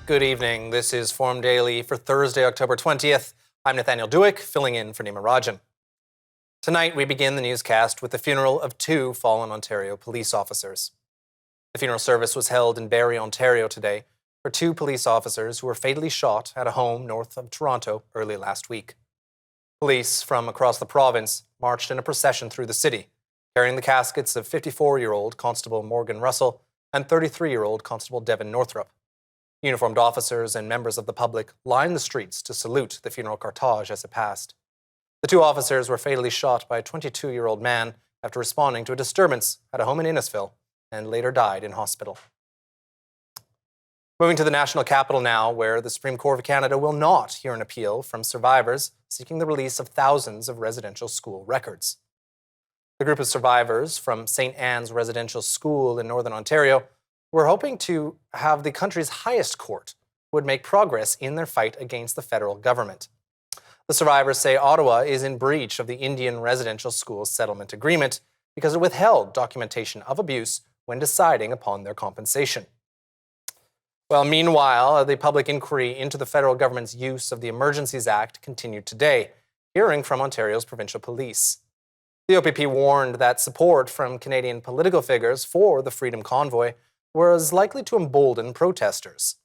Good evening. This is Forum Daily for Thursday, October 20th. I'm Nathaniel filling in for Nima Rajan. Tonight, we begin the newscast with the funeral of two fallen Ontario police officers. The funeral service was held in Barrie, Ontario today for two police officers who were fatally shot at a home north of Toronto early last week. Police from across the province marched in a procession through the city, carrying the caskets of 54-year-old Constable Morgan Russell and 33-year-old Constable Devin Northrup. Uniformed officers and members of the public lined the streets to salute the funeral cortege as it passed. The two officers were fatally shot by a 22-year-old man after responding to a disturbance at a home in Innisfil and later died in hospital. Moving to the national capital now, where the Supreme Court of Canada will not hear an appeal from survivors seeking the release of thousands of residential school records. The group of survivors from St. Anne's Residential School in Northern Ontario were hoping to have the country's highest court would make progress in their fight against the federal government. The survivors say Ottawa is in breach of the Indian Residential School Settlement Agreement because it withheld documentation of abuse when deciding upon their compensation. Well, meanwhile, the public inquiry into the federal government's use of the Emergencies Act continued today, hearing from Ontario's provincial police. The OPP warned that support from Canadian political figures for the Freedom Convoy was likely to embolden protesters.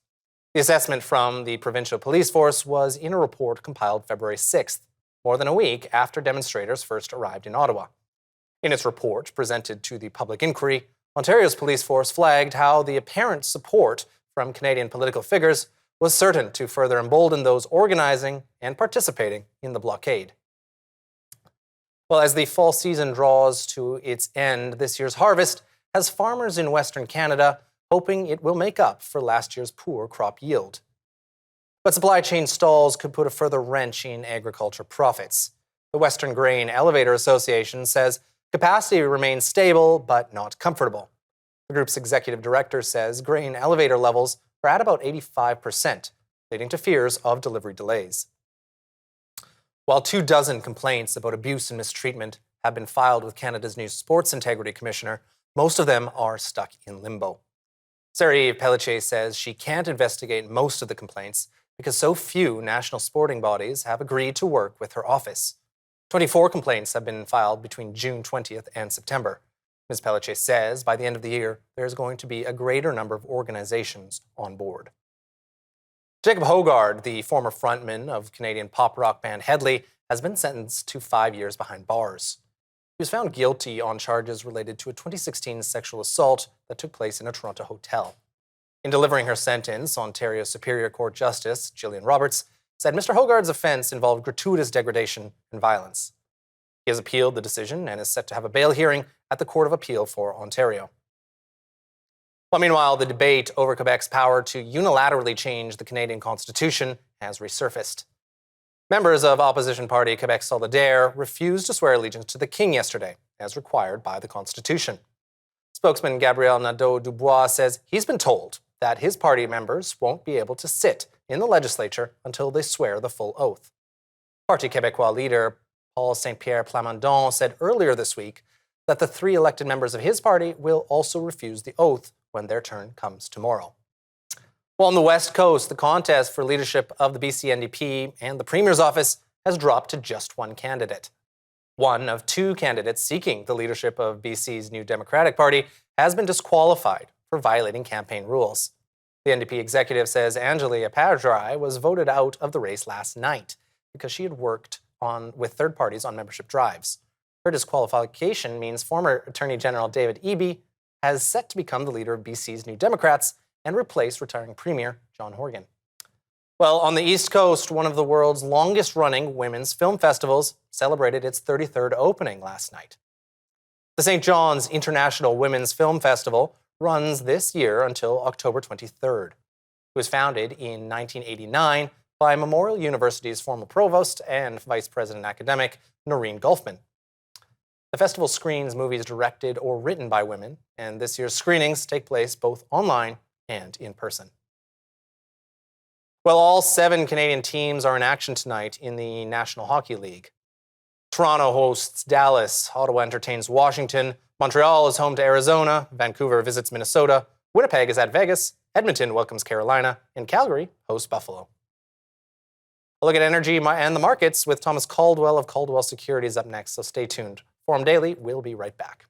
The assessment from the provincial police force was in a report compiled February 6th, more than a week after demonstrators first arrived in Ottawa. In its report presented to the public inquiry, Ontario's police force flagged how the apparent support from Canadian political figures was certain to further embolden those organizing and participating in the blockade. Well, as the fall season draws to its end, this year's harvest has farmers in Western Canada hoping it will make up for last year's poor crop yield. But supply chain stalls could put a further wrench in agriculture profits. The Western Grain Elevator Association says capacity remains stable but not comfortable. The group's executive director says grain elevator levels are at about 85%, leading to fears of delivery delays. While 24 complaints about abuse and mistreatment have been filed with Canada's new Sports Integrity Commissioner, most of them are stuck in limbo. Sarah-Eve Pelletier says she can't investigate most of the complaints because so few national sporting bodies have agreed to work with her office. 24 complaints have been filed between June 20th and September. Ms. Pelletier says by the end of the year, there's going to be a greater number of organizations on board. Jacob Hogard, the former frontman of Canadian pop rock band Hedley, has been sentenced to 5 years behind bars. He was found guilty on charges related to a 2016 sexual assault that took place in a Toronto hotel. In delivering her sentence, Ontario Superior Court Justice Gillian Roberts said Mr. Hogard's offence involved gratuitous degradation and violence. He has appealed the decision and is set to have a bail hearing at the Court of Appeal for Ontario. Well, meanwhile, the debate over Quebec's power to unilaterally change the Canadian Constitution has resurfaced. Members of opposition party Quebec Solidaire refused to swear allegiance to the King yesterday, as required by the Constitution. Spokesman Gabriel Nadeau-Dubois says he's been told that his party members won't be able to sit in the legislature until they swear the full oath. Parti Québécois leader Paul Saint-Pierre Plamondon said earlier this week that the 3 elected members of his party will also refuse the oath when their turn comes tomorrow. Well, on the West Coast, the contest for leadership of the BC NDP and the Premier's office has dropped to just one candidate. One of 2 candidates seeking the leadership of BC's New Democratic Party has been disqualified for violating campaign rules. The NDP executive says Angelia Pagerai was voted out of the race last night because she had worked with third parties on membership drives. Her disqualification means former Attorney General David Eby has set to become the leader of BC's New Democrats and replace retiring Premier John Horgan. Well, on the East Coast, one of the world's longest-running women's film festivals celebrated its 33rd opening last night. The St. John's International Women's Film Festival runs this year until October 23rd. It was founded in 1989 by Memorial University's former provost and vice president academic Noreen Gulfman. The festival screens movies directed or written by women, and this year's screenings take place both online and in person. Well, all 7 Canadian teams are in action tonight in the National Hockey League. Toronto hosts Dallas, Ottawa entertains Washington, Montreal is home to Arizona, Vancouver visits Minnesota, Winnipeg is at Vegas, Edmonton welcomes Carolina, and Calgary hosts Buffalo. A look at energy and the markets with Thomas Caldwell of Caldwell Securities up next, so stay tuned. Forum Daily, we'll be right back.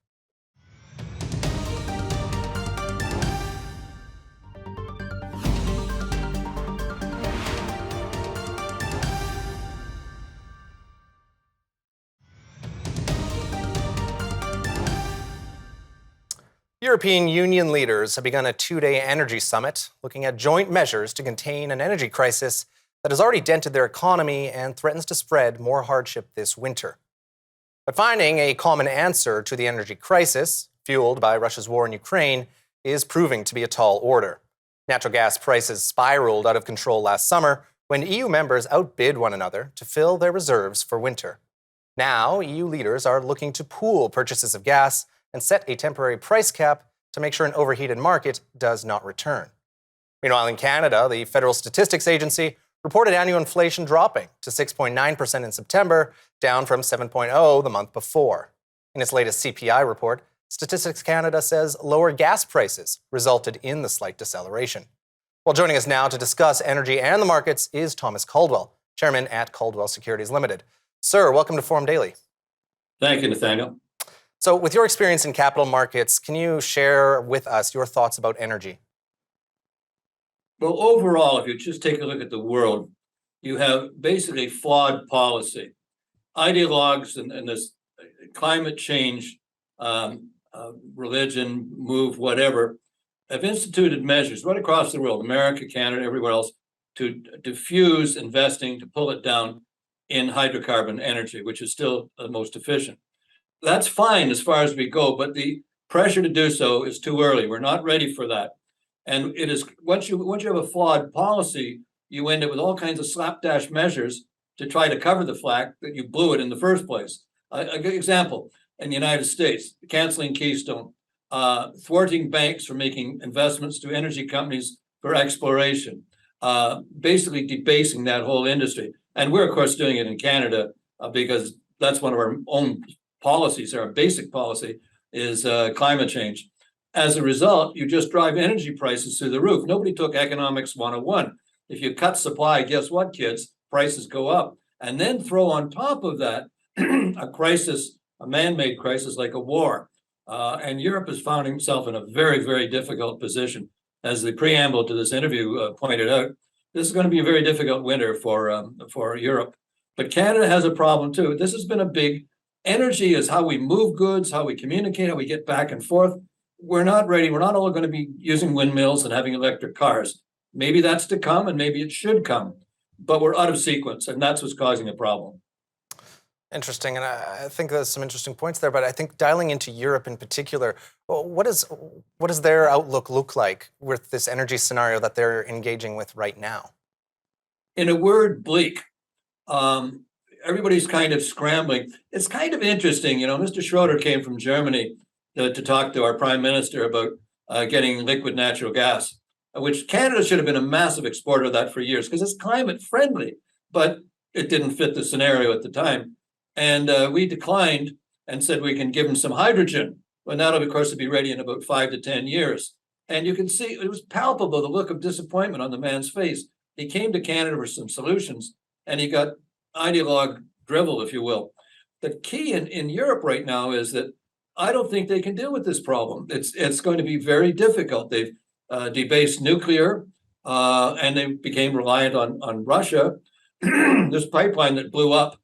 European Union leaders have begun a two-day energy summit looking at joint measures to contain an energy crisis that has already dented their economy and threatens to spread more hardship this winter. But finding a common answer to the energy crisis, fueled by Russia's war in Ukraine, is proving to be a tall order. Natural gas prices spiraled out of control last summer when EU members outbid one another to fill their reserves for winter. Now, EU leaders are looking to pool purchases of gas and set a temporary price cap to make sure an overheated market does not return. Meanwhile, in Canada, the Federal Statistics Agency reported annual inflation dropping to 6.9% in September, down from 7.0% the month before. In its latest CPI report, Statistics Canada says lower gas prices resulted in the slight deceleration. Well, joining us now to discuss energy and the markets is Thomas Caldwell, chairman at Caldwell Securities Ltd. Sir, welcome to Forum Daily. Thank you, Nathaniel. So with your experience in capital markets, can you share with us your thoughts about energy? Well, overall, if you just take a look at the world, you have basically flawed policy. Ideologues and this climate change, religion, move, whatever, have instituted measures right across the world, America, Canada, everywhere else, to diffuse investing, to pull it down in hydrocarbon energy, which is still the most efficient. That's fine as far as we go, but the pressure to do so is too early. We're not ready for that. And it is once you have a flawed policy, you end up with all kinds of slapdash measures to try to cover the fact that you blew it in the first place. A good example, in the United States, canceling Keystone, thwarting banks from making investments to energy companies for exploration, basically debasing that whole industry. And we're, of course, doing it in Canada because that's one of our own policies. Our basic policy is climate change. As a result, you just drive energy prices through the roof. Nobody took economics 101. If you cut supply, guess what, kids? Prices go up. And then throw on top of that a crisis, a man-made crisis like a war. And Europe has found itself in a very, very difficult position. As the preamble to this interview pointed out, this is going to be a very difficult winter for Europe. But Canada has a problem too. This has been a big energy is how we move goods, how we communicate, how we get back and forth. We're not ready. We're not all going to be using windmills and having electric cars. Maybe that's to come, and maybe it should come. But we're out of sequence, and that's what's causing the problem. Interesting, and I think there's some interesting points there, but I think dialing into Europe in particular, what does their outlook look like with this energy scenario that they're engaging with right now? In a word, bleak. Everybody's kind of scrambling. It's kind of interesting, Mr. Schroeder came from Germany to talk to our prime minister about getting liquid natural gas, which Canada should have been a massive exporter of that for years because it's climate friendly, but it didn't fit the scenario at the time. And we declined and said we can give them some hydrogen, but that'll, of course, be ready in about 5 to 10 years. And you can see it was palpable, the look of disappointment on the man's face. He came to Canada for some solutions, and he got ideologue drivel, if you will. The key in Europe right now is that I don't think they can deal with this problem. It's going to be very difficult. They've debased nuclear, and they became reliant on Russia. This pipeline that blew up,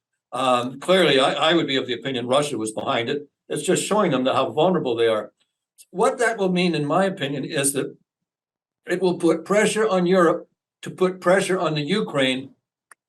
clearly, I would be of the opinion Russia was behind it. It's just showing them how vulnerable they are. What that will mean, in my opinion, is that it will put pressure on Europe to put pressure on the Ukraine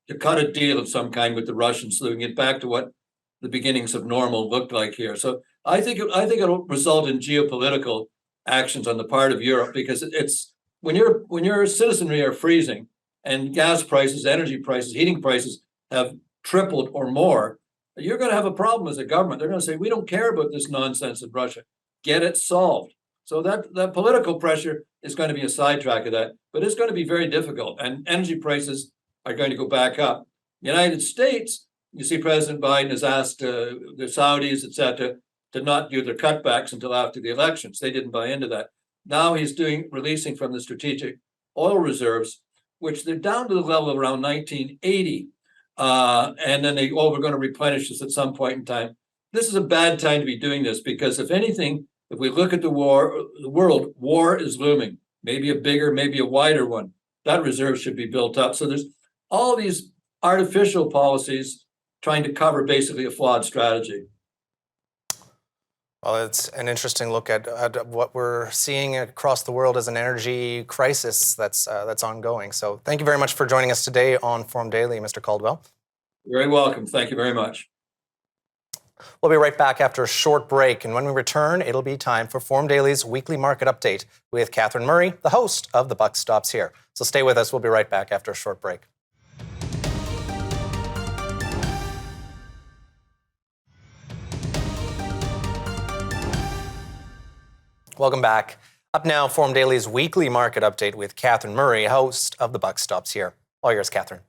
to cut a deal of some kind with the Russians so they can get back to what the beginnings of normal looked like here. So I think it'll result in geopolitical actions on the part of Europe, because it's when your citizenry are freezing and gas prices, energy prices, heating prices have tripled or more, you're going to have a problem as a government. They're going to say, we don't care about this nonsense in Russia. Get it solved. So that political pressure is going to be a sidetrack of that, but it's going to be very difficult. And energy prices are going to go back up. The United States, you see President Biden has asked the Saudis, et cetera, to not do their cutbacks until after the elections. They didn't buy into that. Now he's releasing from the strategic oil reserves, which they're down to the level of around 1980. And then we're going to replenish this at some point in time. This is a bad time to be doing this because if anything, if we look at the world, war is looming, maybe a bigger, maybe a wider one. That reserve should be built up. So there's all these artificial policies trying to cover basically a flawed strategy. Well, it's an interesting look at what we're seeing across the world as an energy crisis that's ongoing. So thank you very much for joining us today on Forum Daily, Mr. Caldwell. You're very welcome. Thank you very much. We'll be right back after a short break, and when we return, it'll be time for Forum Daily's weekly market update with Catherine Murray, the host of The Buck Stops Here. So stay with us. We'll be right back after a short break. Welcome back. Up now, Forum Daily's weekly market update with Catherine Murray, host of The Buck Stops Here. All yours, Catherine.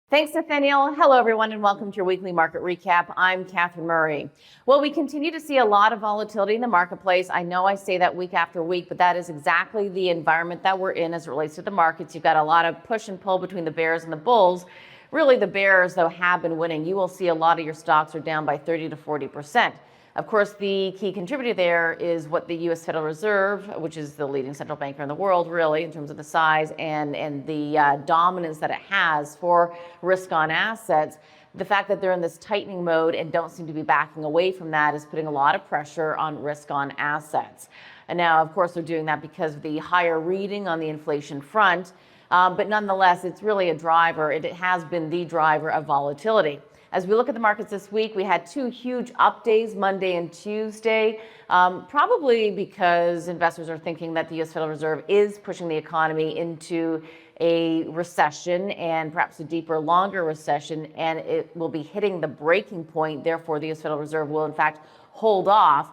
Thanks, Nathaniel. Hello, everyone, and welcome to your weekly market recap. I'm Catherine Murray. Well, we continue to see a lot of volatility in the marketplace. I know I say that week after week, but that is exactly the environment that we're in as it relates to the markets. You've got a lot of push and pull between the bears and the bulls. Really, the bears, though, have been winning. You will see a lot of your stocks are down by 30 to 40%. Of course, the key contributor there is what the U.S. Federal Reserve, which is the leading central banker in the world, really, in terms of the size and the dominance that it has for risk on assets. The fact that they're in this tightening mode and don't seem to be backing away from that is putting a lot of pressure on risk on assets. And now, of course, they're doing that because of the higher reading on the inflation front. But nonetheless, it's really a driver. It has been the driver of volatility. As we look at the markets this week, we had two huge up days, Monday and Tuesday, probably because investors are thinking that the U.S. Federal Reserve is pushing the economy into a recession and perhaps a deeper, longer recession, and it will be hitting the breaking point. Therefore, the U.S. Federal Reserve will, in fact, hold off.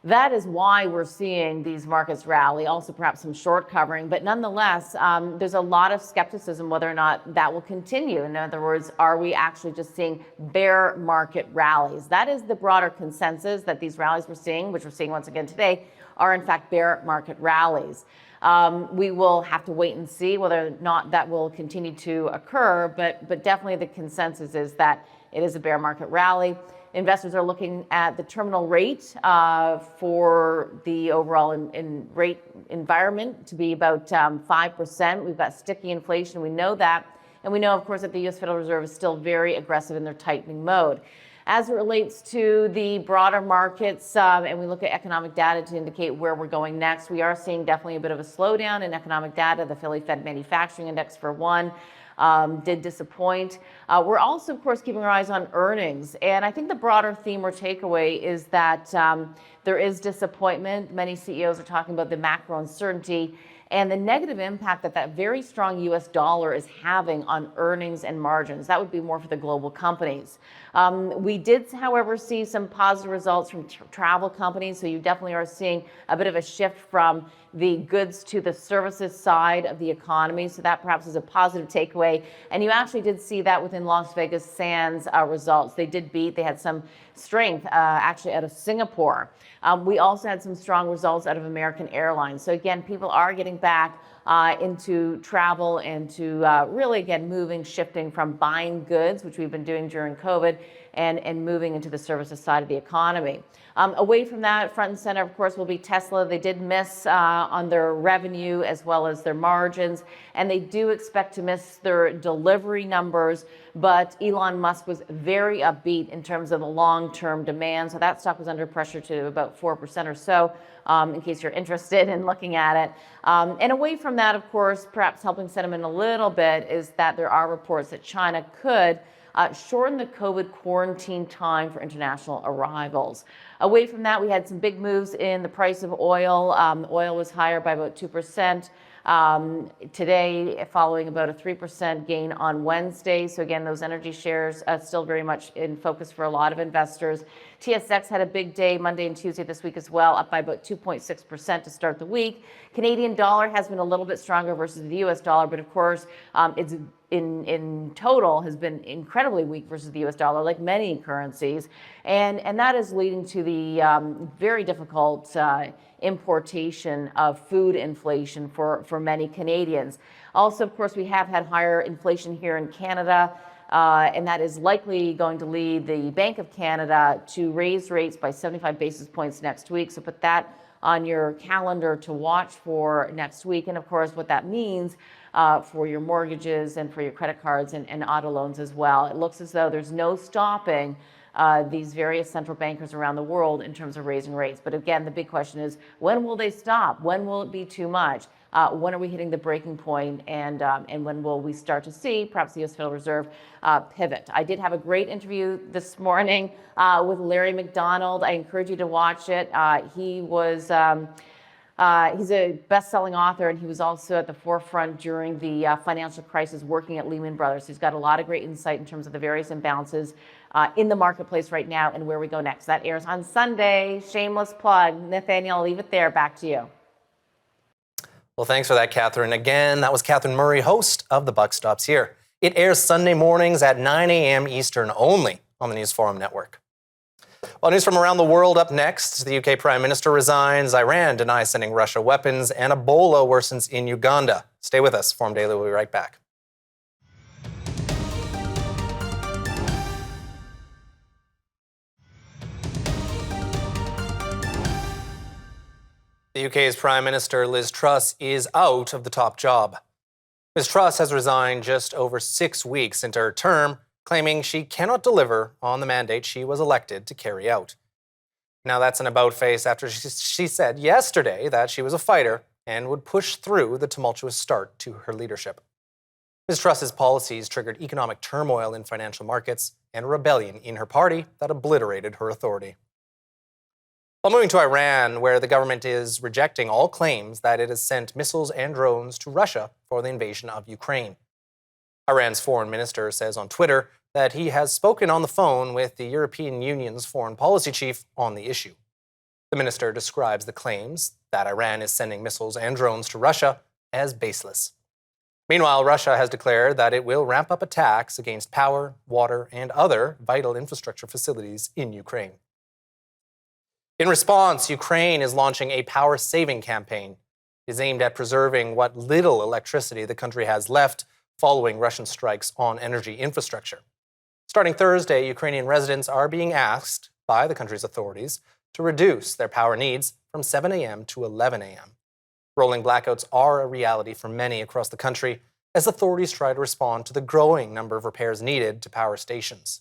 That is why we're seeing these markets rally, also perhaps some short covering. But nonetheless, there's a lot of skepticism whether or not that will continue. In other words, are we actually just seeing bear market rallies? That is the broader consensus, that these rallies we're seeing, which we're seeing once again today, are in fact bear market rallies. We will have to wait and see whether or not that will continue to occur, but definitely the consensus is that it is a bear market rally. Investors are looking at the terminal rate for the overall rate environment to be about 5%. We've got sticky inflation. We know that. And we know, of course, that the U.S. Federal Reserve is still very aggressive in their tightening mode. As it relates to the broader markets, and we look at economic data to indicate where we're going next, we are seeing definitely a bit of a slowdown in economic data. The Philly Fed Manufacturing Index, for one, did disappoint. We're also, of course, keeping our eyes on earnings. And I think the broader theme or takeaway is that there is disappointment. Many CEOs are talking about the macro uncertainty and the negative impact that that very strong U.S. dollar is having on earnings and margins. That would be more for the global companies. We did, however, see some positive results from travel companies. So you definitely are seeing a bit of a shift from the goods to the services side of the economy. So that perhaps is a positive takeaway. And you actually did see that within Las Vegas Sands results. They did beat. They had some strength actually out of Singapore. We also had some strong results out of American Airlines. So again, people are getting back into travel and to really, again, shifting from buying goods, which we've been doing during COVID, and moving into the services side of the economy. Away from that, front and center, of course, will be Tesla. They did miss on their revenue as well as their margins, and they do expect to miss their delivery numbers. But Elon Musk was very upbeat in terms of the long-term demand. So that stock was under pressure to about 4% or so, in case you're interested in looking at it. And away from that, of course, perhaps helping sentiment a little bit is that there are reports that China could shorten the COVID quarantine time for international arrivals. Away from that, we had some big moves in the price of oil. Oil was higher by about 2%. Today, following about a 3% gain on Wednesday. So again, those energy shares still very much in focus for a lot of investors. TSX had a big day Monday and Tuesday this week as well, up by about 2.6% to start the week. Canadian dollar has been a little bit stronger versus the US dollar, but of course, it's in total has been incredibly weak versus the US dollar, like many currencies. And that is leading to the very difficult importation of food inflation for many Canadians. Also, of course, we have had higher inflation here in Canada, and that is likely going to lead the Bank of Canada to raise rates by 75 basis points next week. So put that on your calendar to watch for next week. And of course, what that means for your mortgages and for your credit cards and auto loans as well. It looks as though there's no stopping these various central bankers around the world in terms of raising rates. But again, the big question is, when will they stop? When will it be too much? When are we hitting the breaking point? And when will we start to see perhaps the U.S. Federal Reserve pivot? I did have a great interview this morning with Larry McDonald. I encourage you to watch it. He's a best-selling author, and he was also at the forefront during the financial crisis working at Lehman Brothers. He's got a lot of great insight in terms of the various imbalances in the marketplace right now and where we go next. That airs on Sunday. Shameless plug. Nathaniel, I'll leave it there. Back to you. Well, thanks for that, Catherine. Again, that was Catherine Murray, host of The Buck Stops Here. It airs Sunday mornings at 9 a.m. Eastern only on the News Forum Network. Well, news from around the world up next. The UK Prime Minister resigns, Iran denies sending Russia weapons, and Ebola worsens in Uganda. Stay with us. Forum Daily will be right back. The UK's Prime Minister Liz Truss is out of the top job. Ms. Truss has resigned just over 6 weeks into her term, claiming she cannot deliver on the mandate she was elected to carry out. Now that's an about-face after she said yesterday that she was a fighter and would push through the tumultuous start to her leadership. Ms. Truss's policies triggered economic turmoil in financial markets and a rebellion in her party that obliterated her authority. Well, moving to Iran, where the government is rejecting all claims that it has sent missiles and drones to Russia for the invasion of Ukraine. Iran's foreign minister says on Twitter that he has spoken on the phone with the European Union's foreign policy chief on the issue. The minister describes the claims that Iran is sending missiles and drones to Russia as baseless. Meanwhile, Russia has declared that it will ramp up attacks against power, water, and other vital infrastructure facilities in Ukraine. In response, Ukraine is launching a power-saving campaign. It is aimed at preserving what little electricity the country has left following Russian strikes on energy infrastructure. Starting Thursday, Ukrainian residents are being asked by the country's authorities to reduce their power needs from 7 a.m. to 11 a.m. Rolling blackouts are a reality for many across the country as authorities try to respond to the growing number of repairs needed to power stations.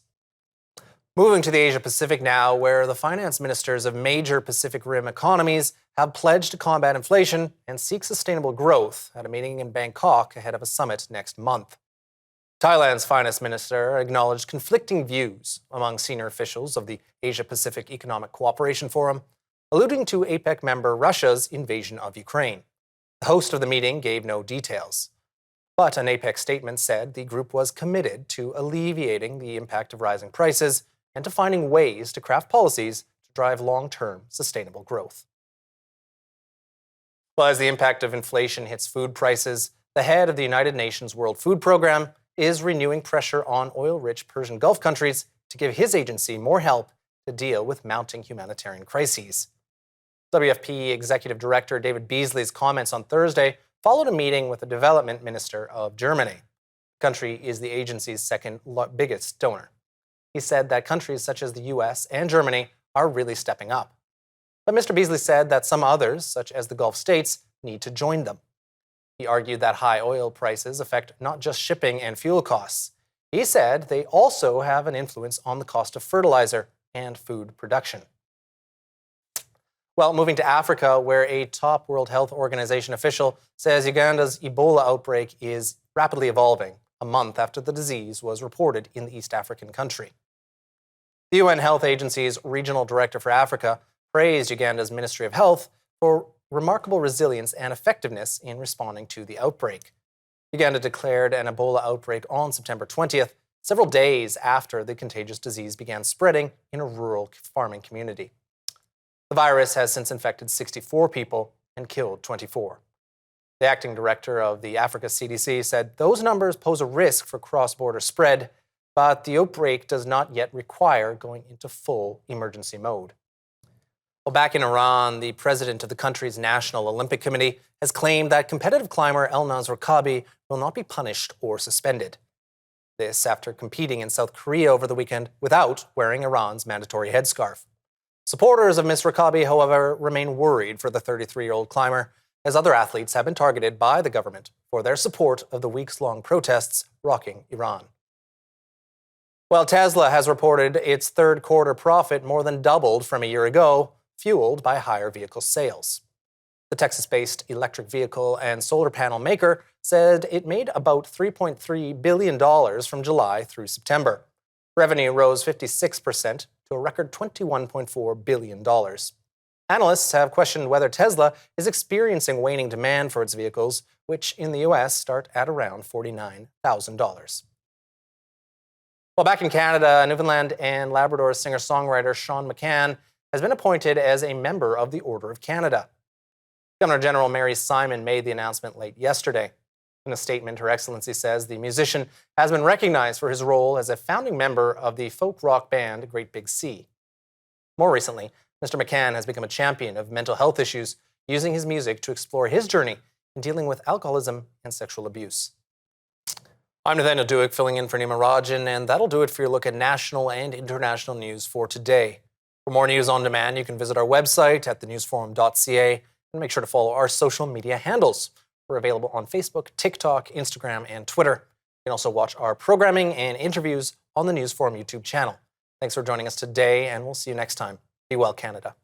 Moving to the Asia Pacific now, where the finance ministers of major Pacific Rim economies have pledged to combat inflation and seek sustainable growth at a meeting in Bangkok ahead of a summit next month. Thailand's finance minister acknowledged conflicting views among senior officials of the Asia Pacific Economic Cooperation Forum, alluding to APEC member Russia's invasion of Ukraine. The host of the meeting gave no details, but an APEC statement said the group was committed to alleviating the impact of rising prices and to finding ways to craft policies to drive long-term sustainable growth. Well, as the impact of inflation hits food prices, the head of the United Nations World Food Programme is renewing pressure on oil-rich Persian Gulf countries to give his agency more help to deal with mounting humanitarian crises. WFP Executive Director David Beasley's comments on Thursday followed a meeting with the Development Minister of Germany. The country is the agency's second biggest donor. He said that countries such as the US and Germany are really stepping up. But Mr. Beasley said that some others, such as the Gulf states, need to join them. He argued that high oil prices affect not just shipping and fuel costs. He said they also have an influence on the cost of fertilizer and food production. Well, moving to Africa, where a top World Health Organization official says Uganda's Ebola outbreak is rapidly evolving a month after the disease was reported in the East African country. The UN Health Agency's Regional Director for Africa praised Uganda's Ministry of Health for remarkable resilience and effectiveness in responding to the outbreak. Uganda declared an Ebola outbreak on September 20th, several days after the contagious disease began spreading in a rural farming community. The virus has since infected 64 people and killed 24. The acting director of the Africa CDC said those numbers pose a risk for cross-border spread, but the outbreak does not yet require going into full emergency mode. Well, back in Iran, the president of the country's National Olympic Committee has claimed that competitive climber Elnaz Rakabi will not be punished or suspended. This after competing in South Korea over the weekend without wearing Iran's mandatory headscarf. Supporters of Ms. Rakabi, however, remain worried for the 33-year-old climber, as other athletes have been targeted by the government for their support of the weeks-long protests rocking Iran. Well, Tesla has reported its third quarter profit more than doubled from a year ago, fueled by higher vehicle sales. The Texas-based electric vehicle and solar panel maker said it made about $3.3 billion from July through September. Revenue rose 56% to a record $21.4 billion. Analysts have questioned whether Tesla is experiencing waning demand for its vehicles, which in the U.S. start at around $49,000. Well, back in Canada, Newfoundland and Labrador singer-songwriter Sean McCann has been appointed as a member of the Order of Canada. Governor General Mary Simon made the announcement late yesterday. In a statement, Her Excellency says the musician has been recognized for his role as a founding member of the folk rock band Great Big Sea. More recently, Mr. McCann has become a champion of mental health issues, using his music to explore his journey in dealing with alcoholism and sexual abuse. I'm Nathaniel filling in for Nima Rajan, and that'll do it for your look at national and international news for today. For more news on demand, you can visit our website at thenewsforum.ca and make sure to follow our social media handles. We're available on Facebook, TikTok, Instagram, and Twitter. You can also watch our programming and interviews on the News Forum YouTube channel. Thanks for joining us today, and we'll see you next time. Be well, Canada.